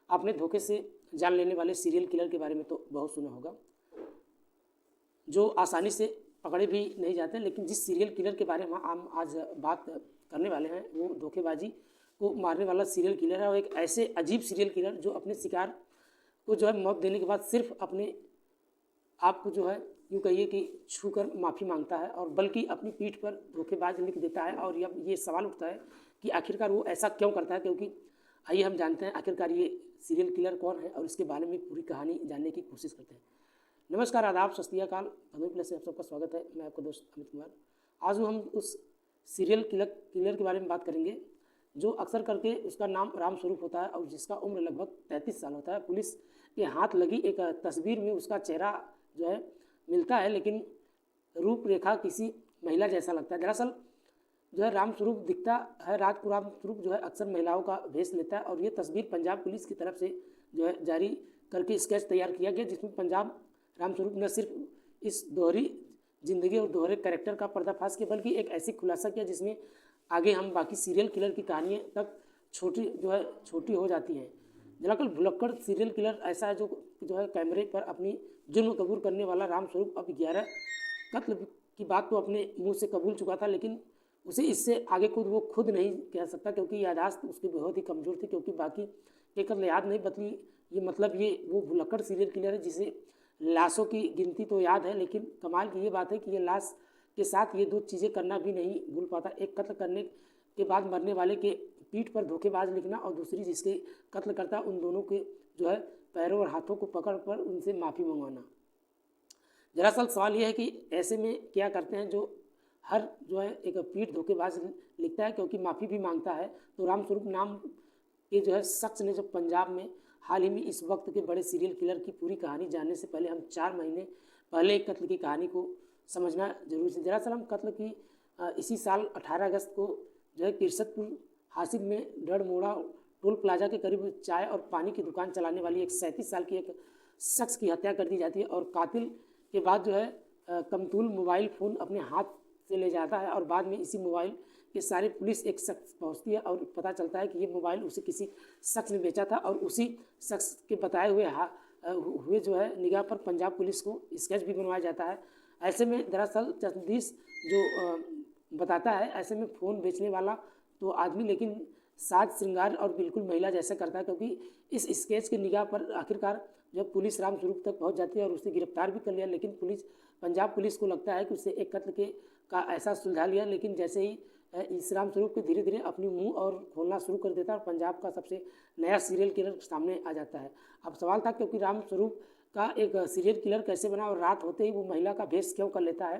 आपने धोखे से जान लेने वाले सीरियल किलर के बारे में तो बहुत सुना होगा, जो आसानी से पकड़े भी नहीं जाते, लेकिन जिस सीरियल किलर के बारे में हम आज बात करने वाले हैं वो धोखेबाजी को मारने वाला सीरियल किलर है। और एक ऐसे अजीब सीरियल किलर जो अपने शिकार को जो है मौत देने के बाद सिर्फ अपने आप को जो है यूँ कहिए कि छू कर माफ़ी मांगता है, और बल्कि अपनी पीठ पर धोखेबाज लिख देता है। और अब ये सवाल उठता है कि आखिरकार वो ऐसा क्यों करता है, क्योंकि आइए हम जानते हैं आखिरकार ये सीरियल किलर कौन है और इसके बारे में पूरी कहानी जानने की कोशिश करते हैं। नमस्कार, आदाब, सत श्री अकाल, भदोही प्लस से आप सबका स्वागत है। मैं आपका दोस्त अमित कुमार। आज हम उस सीरियल किलर के बारे में बात करेंगे जो अक्सर करके उसका नाम राम स्वरूप होता है और जिसका उम्र लगभग 33 साल होता है। पुलिस के हाथ लगी एक तस्वीर में उसका चेहरा जो है मिलता है, लेकिन रूपरेखा किसी महिला जैसा लगता है। दरअसल जो है राम स्वरूप दिखता है राम स्वरूप जो है अक्सर महिलाओं का भेष लेता है, और ये तस्वीर पंजाब पुलिस की तरफ से जो है जारी करके स्केच तैयार किया गया, जिसमें पंजाब राम स्वरूप न सिर्फ इस दोहरी जिंदगी और दोहरे कैरेक्टर का पर्दाफाश किया, बल्कि एक ऐसी खुलासा किया जिसमें आगे हम बाकी सीरियल किलर की कहानियाँ तक छोटी हो जाती हैं। दरअसल भुलक्कड़ सीरियल किलर ऐसा है जो है कैमरे पर अपनी जुर्म कबूल करने वाला राम स्वरूप अब 11 कत्ल की बात तो अपने मुंह से कबूल चुका था, लेकिन उसे इससे आगे वो खुद नहीं कह सकता, क्योंकि याददाश्त उसकी बहुत ही कमज़ोर थी। क्योंकि बाकी के कत्ल याद नहीं, बदली ये मतलब ये वो भुलक्कड़ सीरियल किलर है जिसे लाशों की गिनती तो याद है, लेकिन कमाल की ये बात है कि ये लाश के साथ ये दो चीज़ें करना भी नहीं भूल पाता। एक कत्ल करने के बाद मरने वाले के पीठ पर धोखेबाज लिखना, और दूसरी जिसके कत्ल करता उन दोनों के जो है पैरों और हाथों को पकड़ कर उनसे माफ़ी मंगवाना। दरअसल सवाल यह है कि ऐसे में क्या करते हैं जो हर जो है एक पीठ धोखेबाज लिखता है, क्योंकि माफ़ी भी मांगता है। तो राम स्वरूप नाम के जो है शख्स ने जो पंजाब में हाल ही में इस वक्त के बड़े सीरियल किलर की पूरी कहानी जानने से पहले हम 4 महीने पहले एक कत्ल की कहानी को समझना जरूरी है। दरअसल हम कत्ल की इसी साल 18 अगस्त को जो है किरसतपुर हासिब में डड़मोड़ा टोल प्लाजा के करीब चाय और पानी की दुकान चलाने वाली एक 37 साल की एक शख्स की हत्या कर दी जाती है। और कातिल के बाद जो है कमतूल मोबाइल फ़ोन अपने हाथ से ले जाता है, और बाद में इसी मोबाइल के सारे पुलिस एक शख्स पहुंचती है और पता चलता है कि ये मोबाइल उसे किसी शख्स ने बेचा था, और उसी शख्स के बताए हुए जो है निगाह पर पंजाब पुलिस को स्केच भी बनवाया जाता है। ऐसे में दरअसल चंदीस जो बताता है, ऐसे में फ़ोन बेचने वाला तो आदमी लेकिन साज श्रृंगार और बिल्कुल महिला जैसा करता है, क्योंकि इस स्केच की निगाह पर आखिरकार जब पुलिस राम स्वरूप तक पहुंच जाती है और उसे गिरफ्तार भी कर लिया, लेकिन पंजाब पुलिस को लगता है कि उसे एक कत्ल का ऐसा सुलझा लिया। लेकिन जैसे ही इस राम स्वरूप के धीरे धीरे अपनी मुंह और खोलना शुरू कर देता है और पंजाब का सबसे नया सीरियल किलर सामने आ जाता है। अब सवाल था क्योंकि राम स्वरूप का एक सीरियल किलर कैसे बना, और रात होते ही वो महिला का भेष क्यों कर लेता है,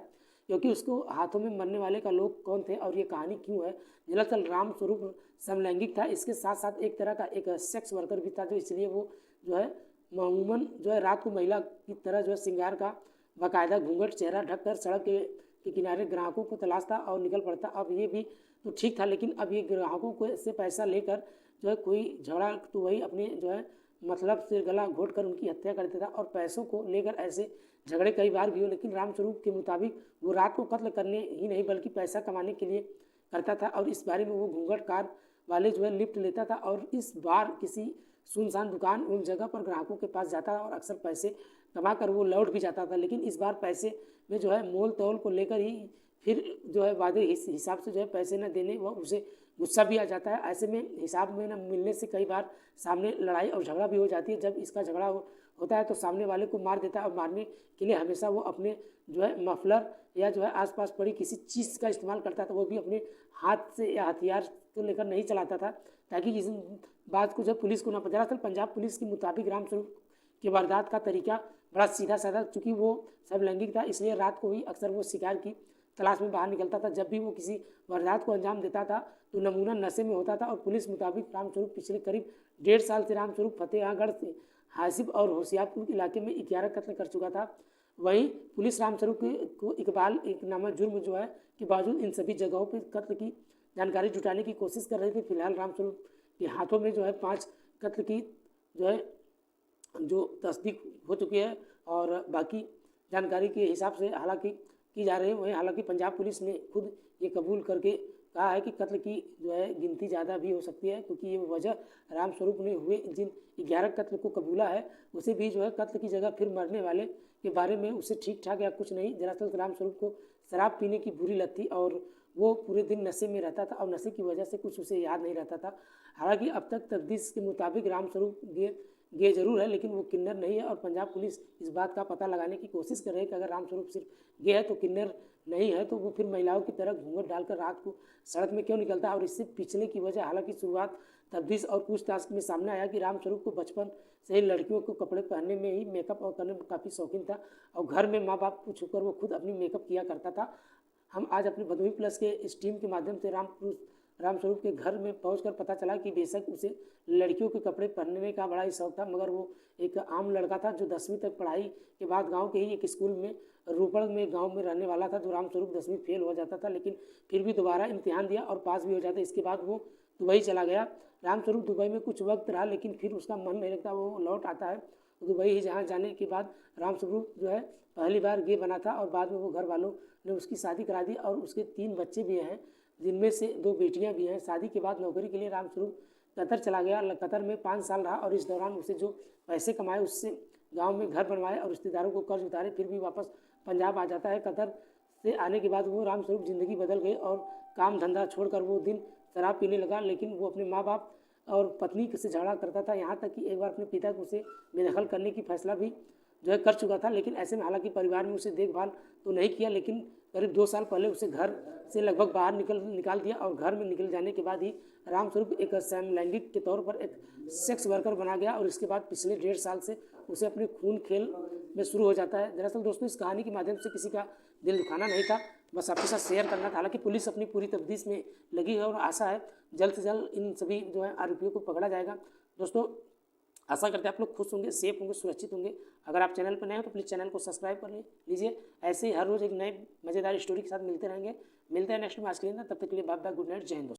क्योंकि उसको हाथों में मरने वाले का लोग कौन थे और ये कहानी क्यों है। दरअसल राम स्वरूप समलैंगिक था, इसके साथ साथ एक तरह का एक सेक्स वर्कर भी था, जो इसलिए वो जो है मामूमन जो है रात को महिला की तरह जो है श्रृंगार का बाकायदा घूंघट चेहरा ढककर सड़क के किनारे ग्राहकों को तलाशता और निकल पड़ता। अब ये भी तो ठीक था, लेकिन अब ये ग्राहकों को से पैसा लेकर जो है कोई झगड़ा तो वही अपने जो है मतलब से गला घोट कर उनकी हत्या कर देता था, और पैसों को लेकर ऐसे झगड़े कई बार भी हो। लेकिन राम स्वरूप के मुताबिक वो रात को कत्ल करने ही नहीं बल्कि पैसा कमाने के लिए करता था, और इस बारे में वो घूंघट कार वाले जो है लिफ्ट लेता था और इस बार किसी सुनसान दुकान उन जगह पर ग्राहकों के पास जाता और अक्सर पैसे कमा कर वो लौट भी जाता था। लेकिन इस बार पैसे में जो है मोल तोल को लेकर ही फिर जो है वादे हिसाब से जो है पैसे न देने वह उसे गुस्सा भी आ जाता है। ऐसे में हिसाब में न मिलने से कई बार सामने लड़ाई और झगड़ा भी हो जाती है। जब इसका झगड़ा होता है तो सामने वाले को मार देता है, और मारने के लिए हमेशा वो अपने जो है मफलर या जो है आसपास पड़ी किसी चीज़ का इस्तेमाल करता था। वो भी अपने हाथ से या हथियार को लेकर नहीं चलाता था, ताकि इस बात को जब पुलिस को ना पता। दरअसल पंजाब पुलिस के मुताबिक राम स्वरूप की वारदात का तरीका बड़ा सीधा साधा, चूँकि वो सब लैंगिक था इसलिए रात को ही अक्सर वो शिकार की तलाश में बाहर निकलता था। जब भी वो किसी वारदात को अंजाम देता था तो नमूना नशे में होता था। और पुलिस मुताबिक राम स्वरूप पिछले करीब 1.5 साल से राम स्वरूप फतेहगढ़ से हासिब और होशियारपुर इलाके में 11 कत्ल कर चुका था। वहीं पुलिस राम स्वरूप को इकबाल एक नामा जुर्म जो है के बावजूद इन सभी जगहों पर कत्ल की जानकारी जुटाने की कोशिश कर रहे थे। फिलहाल राम स्वरूप के हाथों में जो है 5 कत्ल की जो तस्दीक हो चुकी है, और बाकी जानकारी के हिसाब से हालांकि की जा रही है। वहीं हालांकि पंजाब पुलिस ने खुद ये कबूल करके कहा है कि कत्ल की जो है गिनती ज़्यादा भी हो सकती है, क्योंकि ये वजह रामस्वरूप ने हुए जिन 11 कत्ल को कबूला है उसे भी जो है कत्ल की जगह फिर मरने वाले के बारे में उसे ठीक ठाक या कुछ नहीं। दरअसल रामस्वरूप को शराब पीने की बुरी लत थी और वो पूरे दिन नशे में रहता था और नशे की वजह से कुछ उसे याद नहीं रहता था। हालांकि अब तक तफ्तीश के मुताबिक रामस्वरूप गे जरूर है, लेकिन वो किन्नर नहीं है और पंजाब पुलिस इस बात का पता लगाने की कोशिश कर रही है कि अगर रामस्वरूप सिर्फ गे है तो किन्नर नहीं है, तो वो फिर महिलाओं की तरह घूंघट डालकर रात को सड़क में क्यों निकलता है और इससे पिछले की वजह। हालांकि शुरुआत तफ्तीश और पूछताछ में सामने आया कि रामस्वरूप को बचपन से ही लड़कियों को कपड़े पहनने में ही मेकअप और करने में काफ़ी शौकीन था और घर में माँ बाप को छुपकर वो खुद अपनी मेकअप किया करता था। हम आज अपने भदोही प्लस के इस टीम के माध्यम से रामस्वरूप के घर में पहुंचकर पता चला कि बेशक उसे लड़कियों के कपड़े पहनने का बड़ा ही शौक था, मगर वो एक आम लड़का था जो 10वीं तक पढ़ाई के बाद गांव के ही एक स्कूल में रोपड़ में गांव में रहने वाला था। जो रामस्वरूप 10वीं फेल हो जाता था लेकिन फिर भी दोबारा इम्तिहान दिया और पास भी हो जाता। इसके बाद वो दुबई चला गया। रामस्वरूप दुबई में कुछ वक्त रहा लेकिन फिर उसका मन नहीं लगता, वो लौट आता है दुबई ही, जहाँ जाने के बाद रामस्वरूप जो है पहली बार गे बना था और बाद में वो घर वालों ने उसकी शादी करा दी और उसके 3 बच्चे भी हैं, जिनमें से 2 बेटियां भी हैं। शादी के बाद नौकरी के लिए रामस्वरूप कतर चला गया। कतर में 5 साल रहा और इस दौरान उसे जो पैसे कमाए उससे गांव में घर बनवाए और रिश्तेदारों को कर्ज उतारे, फिर भी वापस पंजाब आ जाता है। कतर से आने के बाद वो रामस्वरूप ज़िंदगी बदल गई और काम धंधा छोड़कर वो दिन शराब पीने लगा, लेकिन वो अपने माँ बाप और पत्नी से झगड़ा करता था। यहाँ तक कि एक बार अपने पिता को उसे बेदखल करने की फैसला भी जो है कर चुका था। लेकिन ऐसे में हालांकि परिवार में उसे देखभाल तो नहीं किया, लेकिन करीब 2 साल पहले उसे घर से लगभग बाहर निकाल दिया और घर में निकल जाने के बाद ही रामस्वरूप एक समलैंगिक के तौर पर एक सेक्स वर्कर बना गया और इसके बाद पिछले 1.5 साल से उसे अपने खून खेल में शुरू हो जाता है। दरअसल दोस्तों, इस कहानी के माध्यम से किसी का दिल दुखाना नहीं था, बस आपके साथ शेयर करना था। हालांकि पुलिस अपनी पूरी तफ्तीश में लगी है और आशा है जल्द से जल्द इन सभी जो है आरोपियों को पकड़ा जाएगा। दोस्तों, आशा करते हैं आप लोग खुश होंगे, सेफ होंगे, सुरक्षित होंगे। अगर आप चैनल पर नए हो तो प्लीज़ चैनल को सब्सक्राइब कर लीजिए। ऐसे ही हर रोज़ एक नए मज़ेदार स्टोरी के साथ मिलते रहेंगे। मिलते हैं नेक्स्ट में। आज के लिए तब तक के लिए बाय बाय, गुड नाइट, जय हिंद।